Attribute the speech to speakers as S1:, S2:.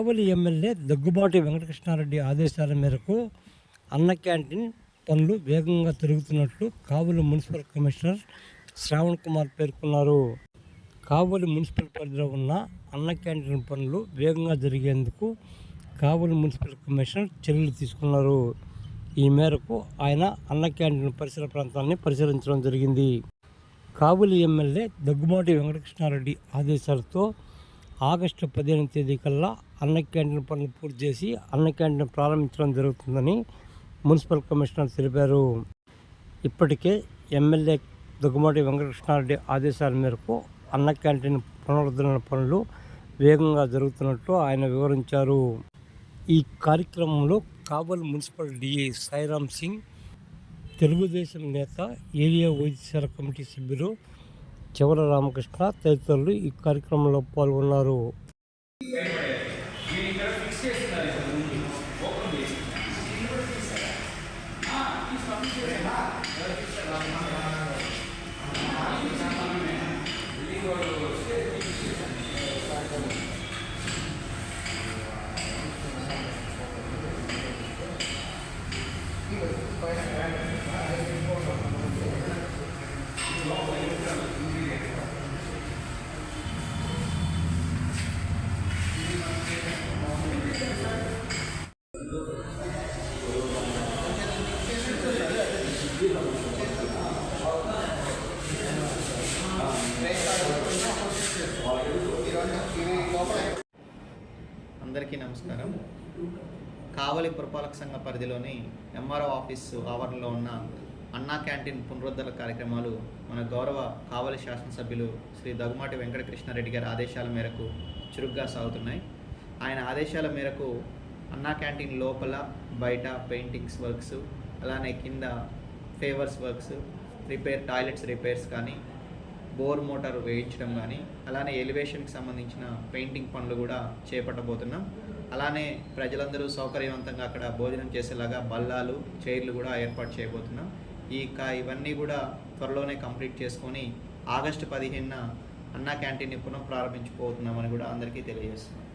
S1: కావలి MLA Daggubati Venkatakrishna Reddy ఆదేశాల మేరకు అన్న క్యాంటీన్ పనులు వేగంగా జరుగుతున్నట్లు కావలి మున్సిపల్ కమిషనర్ శ్రావణ్ కుమార్ పేర్కొన్నారు. కావలి మున్సిపల్ పరిధిలో ఉన్న అన్న క్యాంటీన్ పనులు వేగంగా జరిగేందుకు కావలి మున్సిపల్ కమిషనర్ చర్యలు తీసుకున్నారు. ఈ మేరకు ఆయన అన్న క్యాంటీన్ పరిసర ప్రాంతాన్ని పరిశీలించడం జరిగింది. కావలి ఎమ్మెల్యే దగ్గుబాటి వెంకటకృష్ణారెడ్డి ఆదేశాలతో ఆగస్టు 15వ తేదీ కల్లా అన్న క్యాంటీన్ పనులు పూర్తి చేసి అన్న క్యాంటీన్ ప్రారంభించడం జరుగుతుందని మున్సిపల్ కమిషనర్ తెలిపారు. ఇప్పటికే ఎమ్మెల్యే దగ్గుబాటి వెంకటకృష్ణారెడ్డి ఆదేశాల మేరకు అన్న క్యాంటీన్ పునరుద్ధరణ పనులు వేగంగా జరుగుతున్నట్లు ఆయన వివరించారు. ఈ కార్యక్రమంలో కావలి మున్సిపల్ డిఐ సాయిరామ్ సింగ్, తెలుగుదేశం నేత, ఏరియా వైద్యశాల కమిటీ సభ్యులు చివర రామకృష్ణ తదితరులు ఈ కార్యక్రమంలో పాల్గొన్నారు.
S2: అందరికీ నమస్కారం. కావలి పురపాలక సంఘ పరిధిలోని ఎంఆర్ఓ ఆఫీసు ఆవరణలో ఉన్న అన్నా క్యాంటీన్ పునరుద్ధరణ కార్యక్రమాలు మన గౌరవ కావలి శాసనసభ్యులు శ్రీ దగ్గుమాటి వెంకటకృష్ణారెడ్డి గారి ఆదేశాల మేరకు చురుగ్గా సాగుతున్నాయి. ఆయన ఆదేశాల మేరకు అన్నా క్యాంటీన్ లోపల బయట పెయింటింగ్స్ వర్క్స్, అలానే కింద ఫేవర్స్ వర్క్స్, టాయిలెట్స్ రిపేర్స్ కానీ, బోర్ మోటార్ వేయించడం కానీ, అలానే ఎలివేషన్కి సంబంధించిన పెయింటింగ్ పనులు కూడా చేపట్టబోతున్నాం. అలానే ప్రజలందరూ సౌకర్యవంతంగా అక్కడ భోజనం చేసేలాగా బల్లాలు, చైర్లు కూడా ఏర్పాటు చేయబోతున్నాం. ఇవన్నీ కూడా త్వరలోనే కంప్లీట్ చేసుకొని ఆగస్టు 15న అన్నా క్యాంటీన్ని పునః ప్రారంభించబోతున్నామని కూడా అందరికీ తెలియజేస్తున్నాం.